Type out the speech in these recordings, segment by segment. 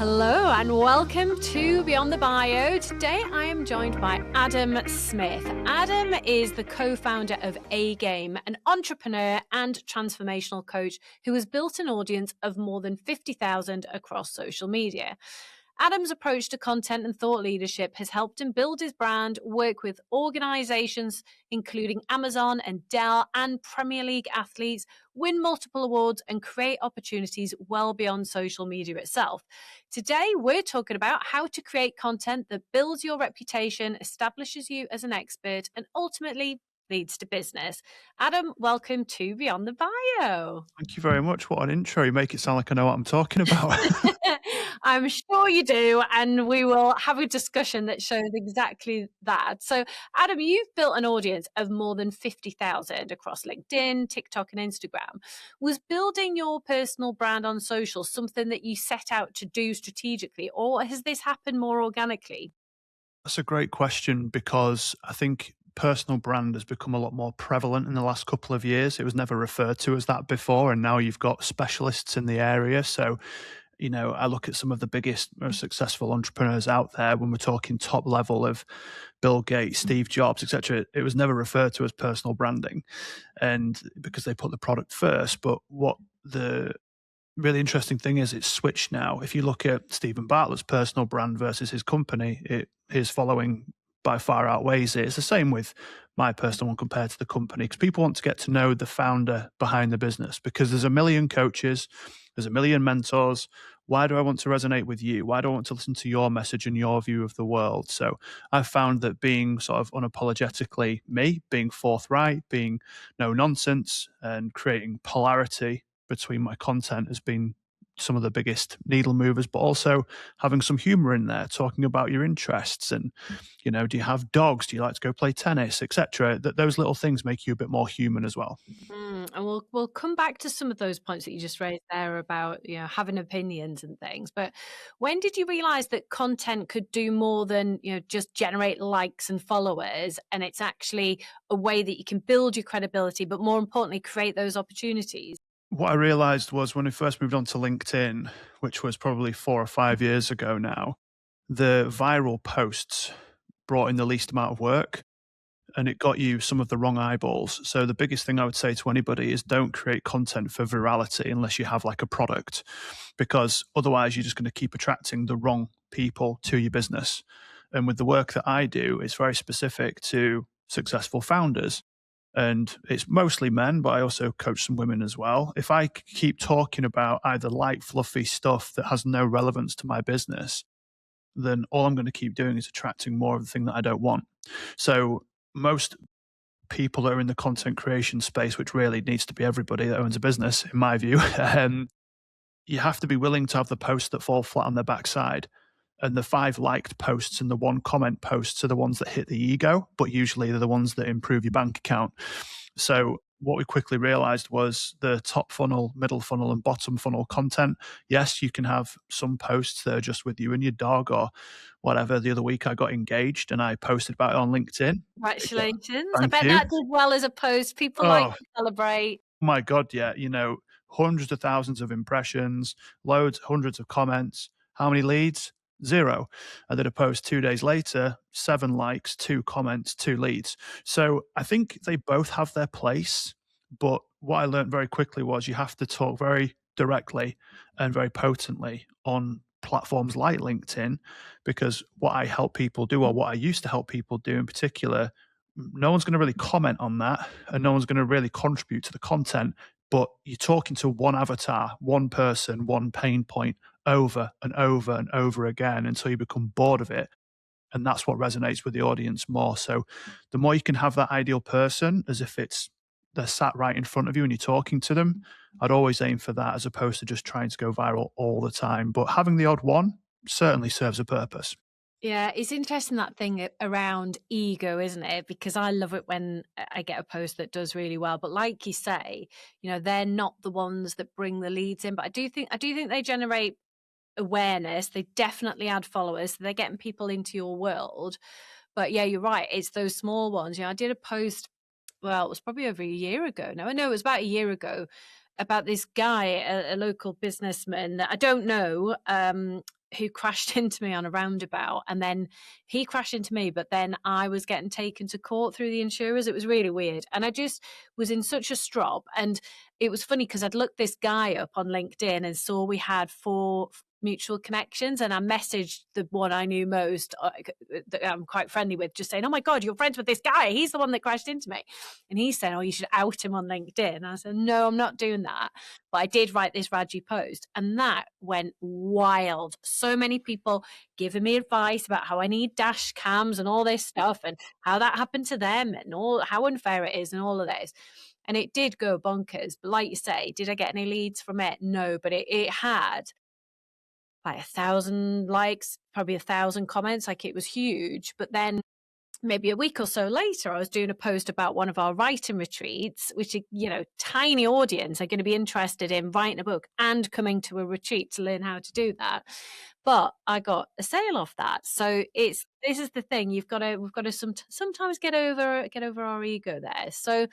Hello and welcome to Beyond the Bio. Today I am joined by Adam Smith. Adam is the co-founder of A-Game, an entrepreneur and transformational coach who has built an audience of more than 50,000 across social media. Adam's approach to content and thought leadership has helped him build his brand, work with organizations including Amazon and Dell and Premier League athletes, win multiple awards, and create opportunities well beyond social media itself. Today, we're talking about how to create content that builds your reputation, establishes you as an expert, and ultimately leads to business. Adam, welcome to Beyond the Bio. Thank you very much. What an intro. You make it sound like I know what I'm talking about. I'm sure you do, and we will have a discussion that shows exactly that. So, Adam, you've built an audience of more than 50,000 across LinkedIn, TikTok, and Instagram. Was building your personal brand on social something that you set out to do strategically, or has this happened more organically? That's a great question because I think personal brand has become a lot more prevalent in the last couple of years. It was never referred to as that before, and now you've got specialists in the area. So, I look at some of the biggest, most successful entrepreneurs out there when we're talking top level of Bill Gates, Steve Jobs, etc. It was never referred to as personal branding, and because they put the product first. But what the really interesting thing is it's switched now. If you look at Stephen Bartlett's personal brand versus his company, his following by far outweighs it. It's the same with my personal one compared to the company because people want to get to know the founder behind the business because there's a million coaches, there's a million mentors. Why do I want to resonate with you? Why do I want to listen to your message and your view of the world? So I've found that being sort of unapologetically me, being forthright, being no nonsense, and creating polarity between my content has been some of the biggest needle movers, but also having some humor in there, talking about your interests and, do you have dogs? Do you like to go play tennis, etc. That those little things make you a bit more human as well. And we'll come back to some of those points that you just raised there about having opinions and things. But when did you realize that content could do more than just generate likes and followers, and it's actually a way that you can build your credibility, but more importantly, create those opportunities? What I realized was when we first moved on to LinkedIn, which was probably 4 or 5 years ago now, the viral posts brought in the least amount of work and it got you some of the wrong eyeballs. So the biggest thing I would say to anybody is don't create content for virality unless you have like a product, because otherwise you're just going to keep attracting the wrong people to your business. And with the work that I do, it's very specific to successful founders. And it's mostly men, but I also coach some women as well. If I keep talking about either light, fluffy stuff that has no relevance to my business, then all I'm going to keep doing is attracting more of the thing that I don't want. So most people that are in the content creation space, which really needs to be everybody that owns a business, in my view, you have to be willing to have the posts that fall flat on their backside. And the 5 liked posts and the 1 comment posts are the ones that hit the ego, but usually they're the ones that improve your bank account. So what we quickly realized was the top funnel, middle funnel, and bottom funnel content. Yes, you can have some posts that are just with you and your dog or whatever. The other week I got engaged and I posted about it on LinkedIn. Congratulations. I Thank bet you. that did well as a post. People like Oh to celebrate. my God, yeah. Hundreds of thousands of impressions, loads, hundreds of comments. How many leads? 0. I did a post 2 days later, 7 likes, 2 comments, 2 leads. So I think they both have their place. But what I learned very quickly was you have to talk very directly and very potently on platforms like LinkedIn, because what I help people do, or what I used to help people do in particular, no one's going to really comment on that and no one's going to really contribute to the content. But you're talking to one avatar, one person, one pain point over and over and over again until you become bored of it. And that's what resonates with the audience more. So the more you can have that ideal person as if they're sat right in front of you and you're talking to them, I'd always aim for that as opposed to just trying to go viral all the time. But having the odd one certainly serves a purpose. Yeah, it's interesting that thing around ego, isn't it? Because I love it when I get a post that does really well. But like you say, they're not the ones that bring the leads in. But I do think they generate awareness. They definitely add followers. So they're getting people into your world. But yeah, you're right. It's those small ones. I did a post, well, it was probably over a year ago. No, I know it was about a year ago, about this guy, a local businessman that I don't know. who crashed into me on a roundabout, and then he crashed into me, but then I was getting taken to court through the insurers. It was really weird. And I just was in such a strop. And it was funny because I'd looked this guy up on LinkedIn and saw we had 4 mutual connections, and I messaged the one I knew most, that I'm quite friendly with, just saying, "Oh my God, you're friends with this guy. He's the one that crashed into me." And he said, "Oh, you should out him on LinkedIn." And I said, "No, I'm not doing that." But I did write this Raji post, and that went wild. So many people giving me advice about how I need dash cams and all this stuff, and how that happened to them, and all how unfair it is, and all of this. And it did go bonkers. But like you say, did I get any leads from it? No, but it had like 1,000 likes, probably 1,000 comments. Like, it was huge. But then maybe a week or so later, I was doing a post about one of our writing retreats, which, tiny audience are going to be interested in writing a book and coming to a retreat to learn how to do that. But I got a sale off that. So this is the thing. We've got to sometimes get over our ego there. So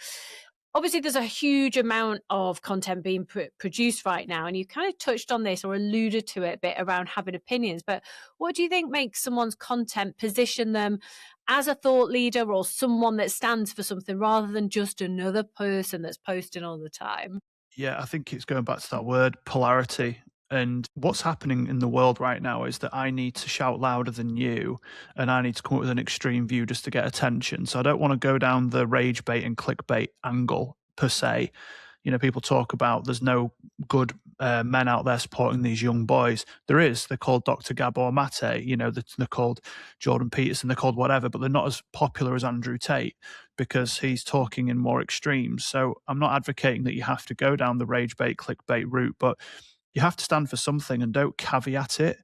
obviously there's a huge amount of content being produced right now, and you kind of touched on this or alluded to it a bit around having opinions. But what do you think makes someone's content position them as a thought leader or someone that stands for something rather than just another person that's posting all the time? Yeah, I think it's going back to that word polarity. And what's happening in the world right now is that I need to shout louder than you, and I need to come up with an extreme view just to get attention. So I don't want to go down the rage bait and clickbait angle per se. People talk about there's no good men out there supporting these young boys. There is. They're called Dr. Gabor Mate. They're called Jordan Peterson. They're called whatever, but they're not as popular as Andrew Tate because he's talking in more extremes. So I'm not advocating that you have to go down the rage bait, clickbait route, but you have to stand for something and don't caveat it.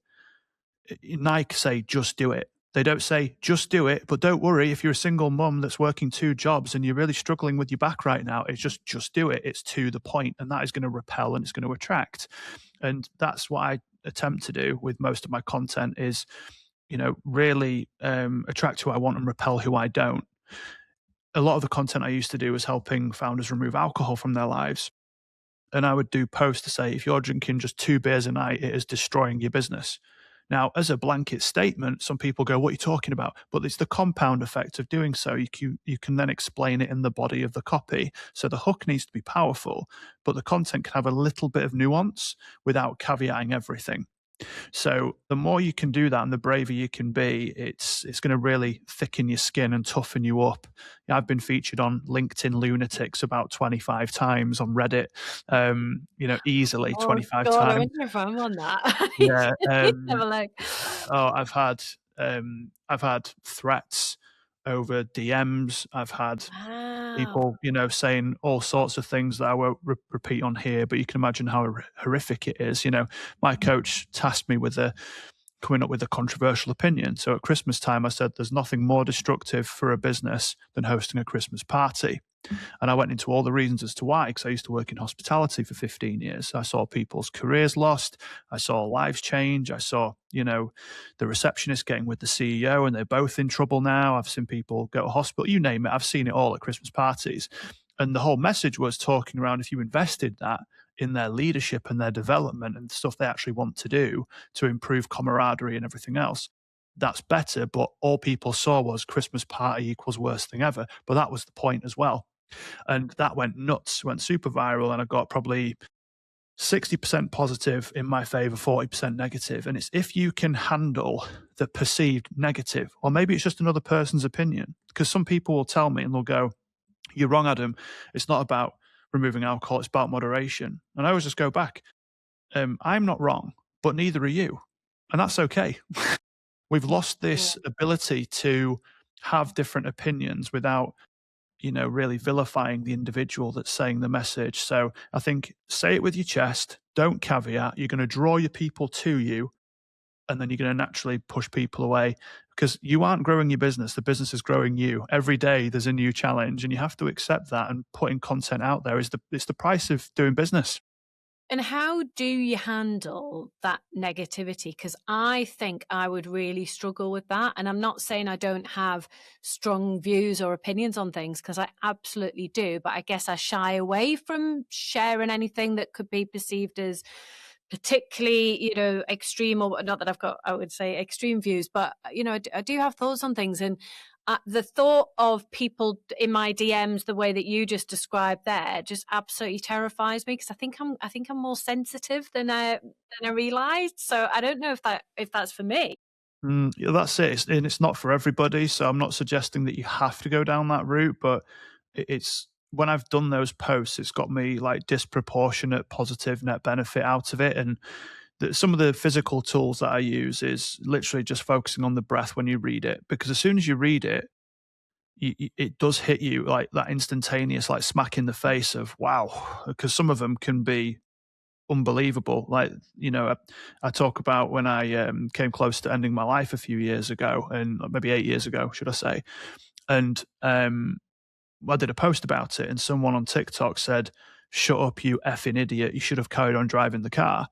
Nike say, just do it. They don't say, just do it, but don't worry if you're a single mum that's working 2 jobs and you're really struggling with your back right now. It's just do it. It's to the point, and that is going to repel and it's going to attract. And that's what I attempt to do with most of my content is, really attract who I want and repel who I don't. A lot of the content I used to do was helping founders remove alcohol from their lives. And I would do posts to say, if you're drinking just 2 beers a night, it is destroying your business. Now, as a blanket statement, some people go, what are you talking about? But it's the compound effect of doing so. You can then explain it in the body of the copy. So the hook needs to be powerful, but the content can have a little bit of nuance without caveating everything. So the more you can do that and the braver you can be, it's going to really thicken your skin and toughen you up. I've been featured on LinkedIn Lunatics about 25 times, on Reddit, easily Oh 25 God, I times. wonder if I'm on that. Yeah. Have a look. Oh, I've had threats over DMs. I've had Wow. people, saying all sorts of things that I won't repeat on here, but you can imagine how horrific it is. My coach tasked me with coming up with a controversial opinion. So at Christmas time, I said, there's nothing more destructive for a business than hosting a Christmas party. And I went into all the reasons as to why, because I used to work in hospitality for 15 years. I saw people's careers lost. I saw lives change. I saw, the receptionist getting with the CEO and they're both in trouble now. I've seen people go to hospital, you name it. I've seen it all at Christmas parties. And the whole message was talking around if you invested that in their leadership and their development and stuff they actually want to do to improve camaraderie and everything else, that's better. But all people saw was Christmas party equals worst thing ever. But that was the point as well. And that went nuts, went super viral. And I got probably 60% positive in my favor, 40% negative. And it's if you can handle the perceived negative, or maybe it's just another person's opinion, because some people will tell me and they'll go, you're wrong, Adam. It's not about removing alcohol. It's about moderation. And I always just go back. I'm not wrong, but neither are you. And that's okay. We've lost this ability to have different opinions without, really vilifying the individual that's saying the message. So I think say it with your chest, don't caveat. You're going to draw your people to you, and then you're going to naturally push people away because you aren't growing your business. The business is growing you. Every day there's a new challenge, and you have to accept that, and putting content out there it's the price of doing business. And how do you handle that negativity? Because I think I would really struggle with that. And I'm not saying I don't have strong views or opinions on things, because I absolutely do. But I guess I shy away from sharing anything that could be perceived as particularly, extreme, or not that I've got, I would say, extreme views, but, I do have thoughts on things. And the thought of people in my DMs, the way that you just described there, just absolutely terrifies me, because I think I'm more sensitive than I realized. So I don't know if that's for me. Yeah, that's it. And it's not for everybody. So I'm not suggesting that you have to go down that route, but it's when I've done those posts, it's got me like disproportionate positive net benefit out of it. And some of the physical tools that I use is literally just focusing on the breath when you read it, because as soon as you read it, it does hit you like that instantaneous, like smack in the face of wow, because some of them can be unbelievable. Like, I talk about when I came close to ending my life a few years ago, and maybe 8 years ago, should I say. And I did a post about it, and someone on TikTok said, "Shut up, you effing idiot. You should have carried on driving the car."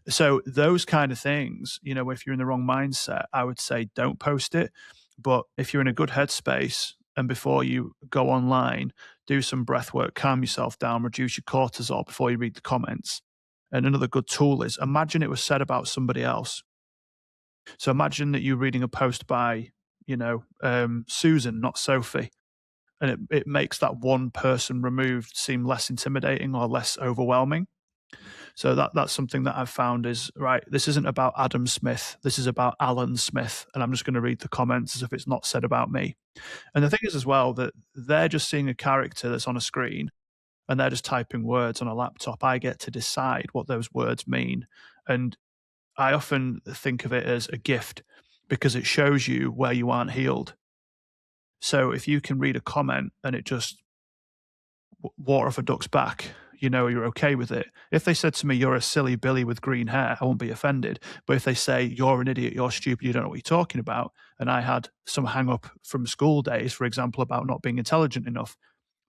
So those kind of things, if you're in the wrong mindset, I would say don't post it. But if you're in a good headspace and before you go online, do some breath work, calm yourself down, reduce your cortisol before you read the comments. And another good tool is imagine it was said about somebody else. So imagine that you're reading a post by, Susan, not Sophie. And it makes that one person removed seem less intimidating or less overwhelming. So that's something that I've found is, right, this isn't about Adam Smith. This is about Alan Smith. And I'm just going to read the comments as if it's not said about me. And the thing is as well that they're just seeing a character that's on a screen and they're just typing words on a laptop. I get to decide what those words mean. And I often think of it as a gift because it shows you where you aren't healed. So if you can read a comment and it just water off a duck's back, you're okay with it. If they said to me, "You're a silly Billy with green hair," I won't be offended. But if they say, "You're an idiot, you're stupid, you don't know what you're talking about," and I had some hang up from school days, for example, about not being intelligent enough,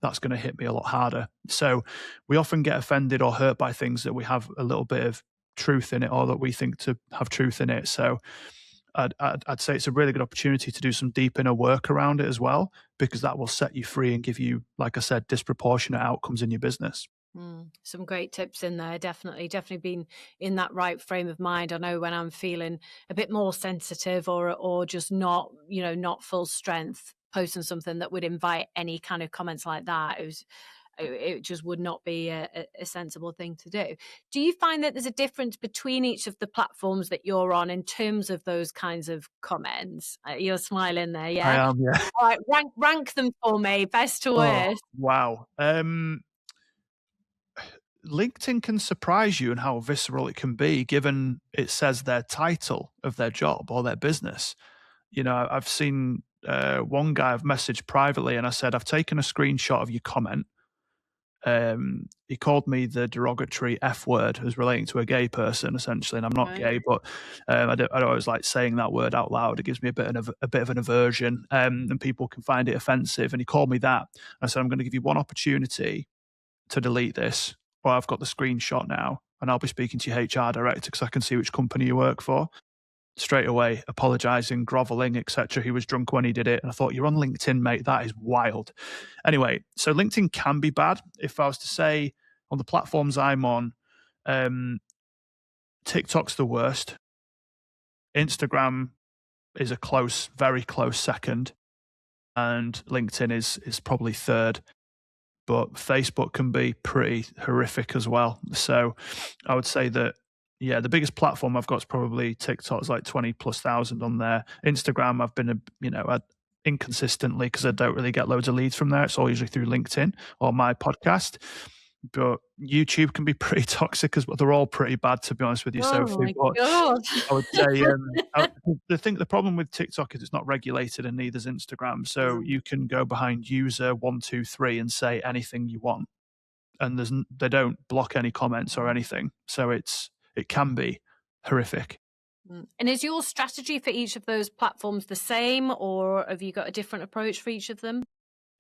that's going to hit me a lot harder. So we often get offended or hurt by things that we have a little bit of truth in it or that we think to have truth in it. So I'd say it's a really good opportunity to do some deep inner work around it as well, because that will set you free and give you, like I said, disproportionate outcomes in your business. Some great tips in there. Definitely been in that right frame of mind. I know when I'm feeling a bit more sensitive or just not full strength, posting something that would invite any kind of comments like that, it just would not be a sensible thing to do. Do you find that there's a difference between each of the platforms that you're on in terms of those kinds of comments? You're smiling there, I yeah? am, yeah. All right, rank them for me, best to Oh, worst. wow. LinkedIn can surprise you in how visceral it can be, given it says their title of their job or their business. I've seen one guy I've messaged privately, and I said, "I've taken a screenshot of your comment." He called me the derogatory F word as relating to a gay person, essentially, and I'm not Right. gay, but I don't always like saying that word out loud. It gives me a bit of an aversion, and people can find it offensive. And he called me that. I said, "I'm going to give you one opportunity to delete this, or I've got the screenshot now, and I'll be speaking to your HR director because I can see which company you work for." Straight away, apologizing, groveling, etc. He was drunk when he did it. And I thought, "You're on LinkedIn, mate. That is wild." Anyway, so LinkedIn can be bad. If I was to say on the platforms I'm on, TikTok's the worst. Instagram is a close, very close second. And LinkedIn is probably third. But Facebook can be pretty horrific as well. So I would say that, yeah, the biggest platform I've got is probably TikTok. It's like 20 plus thousand on there. Instagram, I've been, inconsistently because I don't really get loads of leads from there. It's all usually through LinkedIn or my podcast. But YouTube can be pretty toxic as well. They're all pretty bad, to be honest with you, Oh Sophie. my But God. I would say the problem with TikTok is it's not regulated, and neither is Instagram. So Mm. you can go behind user 123 and say anything you want, and they don't block any comments or anything. So it can be horrific. And is your strategy for each of those platforms the same, or have you got a different approach for each of them?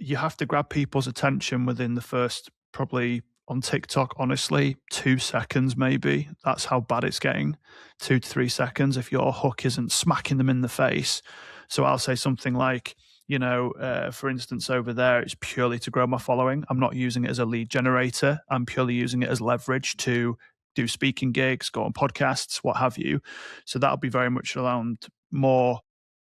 You have to grab people's attention within the first, probably on TikTok, honestly, 2 seconds maybe. That's how bad it's getting. 2 to 3 seconds if your hook isn't smacking them in the face. So I'll say something like, for instance, over there, it's purely to grow my following. I'm not using it as a lead generator. I'm purely using it as leverage to do speaking gigs, go on podcasts, what have you. So that'll be very much around more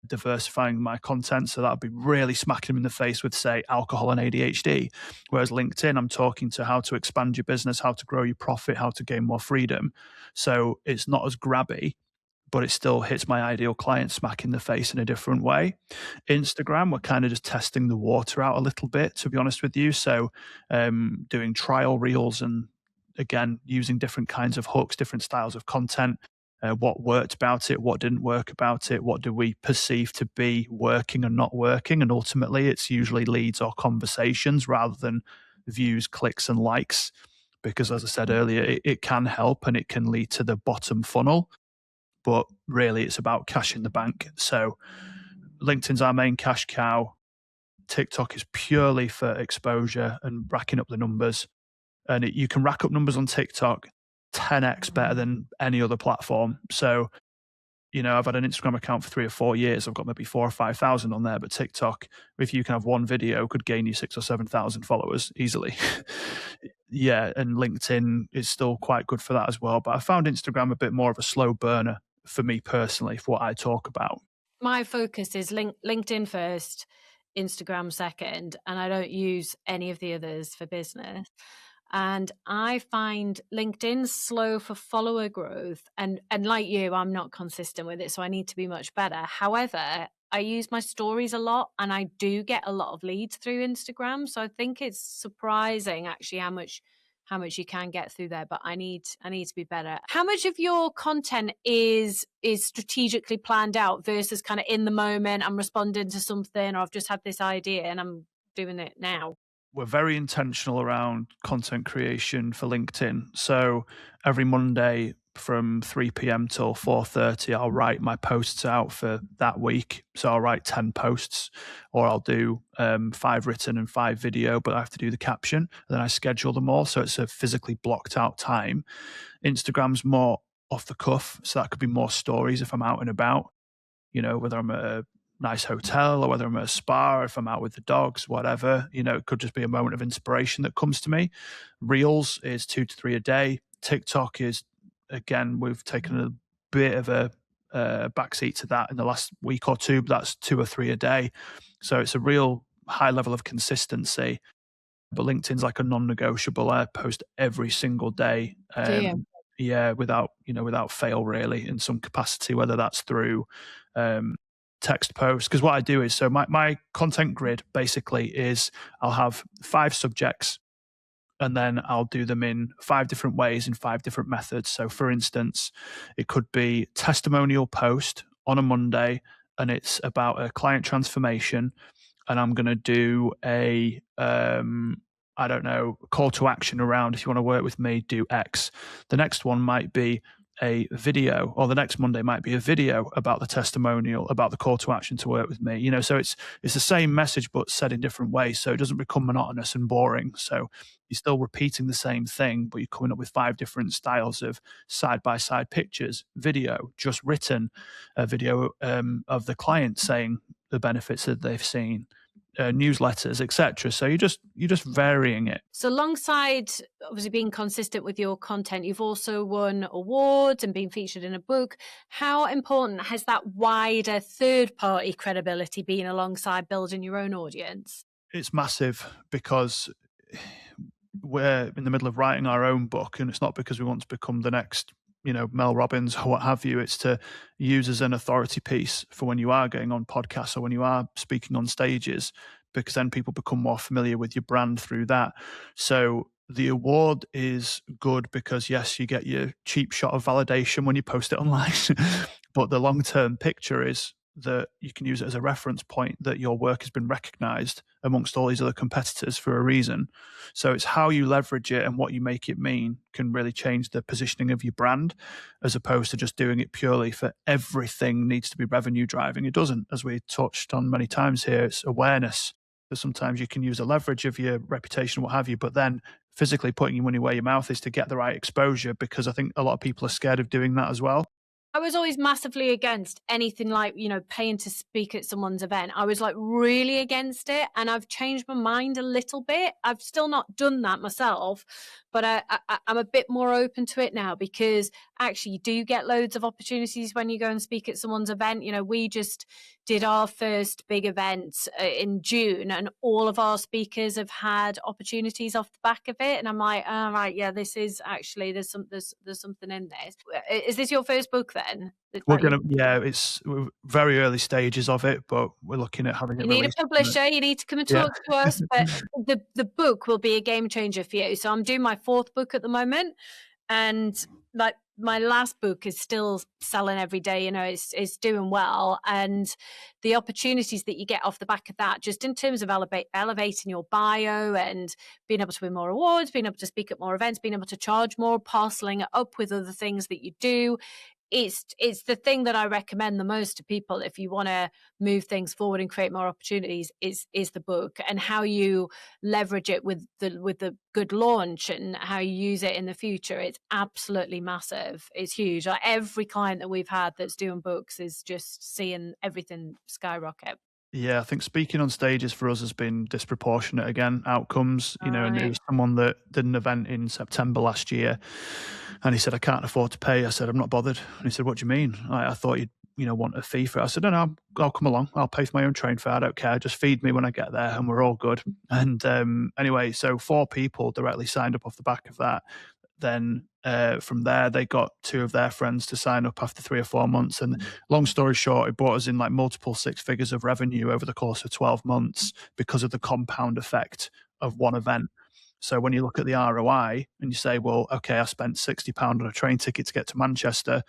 diversifying my content. So that'll be really smacking them in the face with, say, alcohol and ADHD. Whereas LinkedIn, I'm talking to how to expand your business, how to grow your profit, how to gain more freedom. So it's not as grabby, but it still hits my ideal client smack in the face in a different way. Instagram, we're kind of just testing the water out a little bit, to be honest with you. So doing trial reels and, again, using different kinds of hooks, different styles of content. What worked about it, what didn't work about it, what do we perceive to be working and not working. And ultimately, it's usually leads or conversations rather than views, clicks, and likes. Because as I said earlier, it can help and it can lead to the bottom funnel, but really it's about cash in the bank. So LinkedIn's our main cash cow. TikTok is purely for exposure and racking up the numbers. And you can rack up numbers on TikTok 10x better than any other platform. So, I've had an Instagram account for 3 or 4 years. I've got maybe 4 or 5,000 on there, but TikTok, if you can have one video, could gain you 6 or 7,000 followers easily. Yeah, and LinkedIn is still quite good for that as well. But I found Instagram a bit more of a slow burner for me personally, for what I talk about. My focus is LinkedIn first, Instagram second, and I don't use any of the others for business. And I find LinkedIn slow for follower growth. And like you, I'm not consistent with it, so I need to be much better. However, I use my stories a lot and I do get a lot of leads through Instagram. So I think it's surprising actually how much you can get through there, but I need to be better. How much of your content is strategically planned out versus kind of in the moment, I'm responding to something, or I've just had this idea and I'm doing it now? We're very intentional around content creation for LinkedIn. So every Monday from 3 p.m. till 4:30, I'll write my posts out for that week. So I'll write 10 posts, or I'll do 5 written and 5 video, but I have to do the caption. And then I schedule them all, so it's a physically blocked out time. Instagram's more off the cuff, so that could be more stories if I'm out and about. Whether I'm at a nice hotel or whether I'm at a spa, or if I'm out with the dogs, whatever, it could just be a moment of inspiration that comes to me. Reels is 2 to 3 a day. TikTok is, again, we've taken a bit of a backseat to that in the last week or two, but that's 2 or 3 a day. So it's a real high level of consistency. But LinkedIn's like a non-negotiable. I post every single day. Yeah, without fail, really, in some capacity, whether that's through text posts. Because what I do is, so my content grid basically is I'll have 5 subjects and then I'll do them in 5 different ways, in 5 different methods. So for instance, it could be testimonial post on a Monday and it's about a client transformation, and I'm going to do a I don't know, call to action around, if you want to work with me, do X. The next one might be a video, or the next Monday might be a video about the testimonial, about the call to action to work with me. So it's the same message but said in different ways, so it doesn't become monotonous and boring. So you're still repeating the same thing, but you're coming up with 5 different styles of side-by-side pictures, video, just written, a video of the client saying the benefits that they've seen, newsletters, etc. So you're just varying it. So alongside obviously being consistent with your content, you've also won awards and been featured in a book. How important has that wider third-party credibility been alongside building your own audience? It's massive, because we're in the middle of writing our own book, and it's not because we want to become the next Mel Robbins or what have you. It's to use as an authority piece for when you are going on podcasts or when you are speaking on stages, because then people become more familiar with your brand through that. So the award is good because, yes, you get your cheap shot of validation when you post it online, but the long-term picture is that you can use it as a reference point that your work has been recognized amongst all these other competitors for a reason. So it's how you leverage it and what you make it mean can really change the positioning of your brand, as opposed to just doing it purely for everything needs to be revenue driving. It doesn't, as we touched on many times here. It's awareness, that sometimes you can use a leverage of your reputation, what have you, but then physically putting your money where your mouth is to get the right exposure, because I think a lot of people are scared of doing that as well. I was always massively against anything like, paying to speak at someone's event. I was like really against it. And I've changed my mind a little bit. I've still not done that myself, but I'm a bit more open to it now, because actually you do get loads of opportunities when you go and speak at someone's event. You know, we just did our first big event in June, and all of our speakers have had opportunities off the back of it. And I'm like, oh, right, yeah, this is actually, there's something in this. Is this your first book then? It's very early stages of it, but we're looking at having it You need released. a publisher, you need to come and talk to us, but the book will be a game changer for you. So I'm doing my 4th book at the moment, and like my last book is still selling every day. You know, it's doing well, and the opportunities that you get off the back of that, just in terms of elevating your bio and being able to win more awards, being able to speak at more events, being able to charge more, parceling it up with other things that you do. It's the thing that I recommend the most to people if you want to move things forward and create more opportunities, is the book, and how you leverage it with the good launch and how you use it in the future. It's absolutely massive. It's huge. Like, every client that we've had that's doing books is just seeing everything skyrocket. Yeah, I think speaking on stages for us has been disproportionate again, outcomes, you know, and it was someone that did an event in September last year, and he said, I can't afford to pay. I said, I'm not bothered. And he said, what do you mean? I thought you'd, want a fee for it. I said, no, I'll come along. I'll pay for my own train fare. I don't care. Just feed me when I get there and we're all good. And anyway, so 4 people directly signed up off the back of that. Then from there, they got 2 of their friends to sign up after 3 or 4 months. And long story short, it brought us in like multiple 6 figures of revenue over the course of 12 months because of the compound effect of one event. So when you look at the ROI and you say, well, okay, I spent £60 on a train ticket to get to Manchester,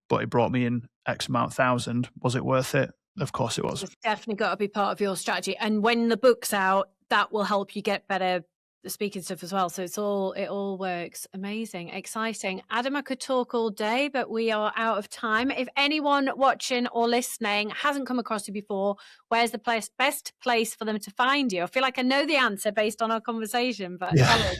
but it brought me in X amount thousand, was it worth it? Of course it was. It's definitely got to be part of your strategy. And when the book's out, that will help you get better speaking stuff as well. So it all works. Amazing, exciting. Adam, I could talk all day, but we are out of time. If anyone watching or listening hasn't come across you before, where's the best place for them to find you? I feel like I know the answer based on our conversation, but tell us.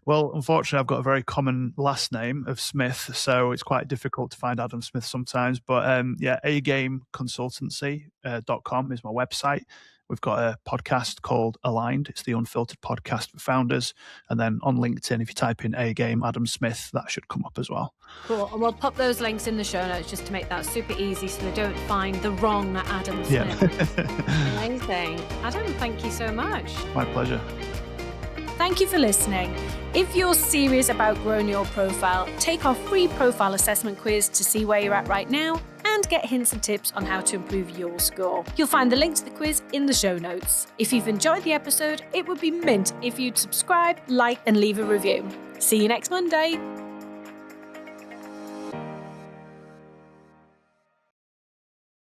Well, unfortunately, I've got a very common last name of Smith, so it's quite difficult to find Adam Smith sometimes. But agameconsultancy.com is my website. We've got a podcast called Aligned. It's the unfiltered podcast for founders. And then on LinkedIn, if you type in A Game Adam Smith, that should come up as well. Cool. And we'll pop those links in the show notes just to make that super easy so they don't find the wrong Adam Smith. Yeah. Amazing. Adam, thank you so much. My pleasure. Thank you for listening. If you're serious about growing your profile, take our free profile assessment quiz to see where you're at right now and get hints and tips on how to improve your score. You'll find the link to the quiz in the show notes. If you've enjoyed the episode, it would be mint if you'd subscribe, like, and leave a review. See you next Monday.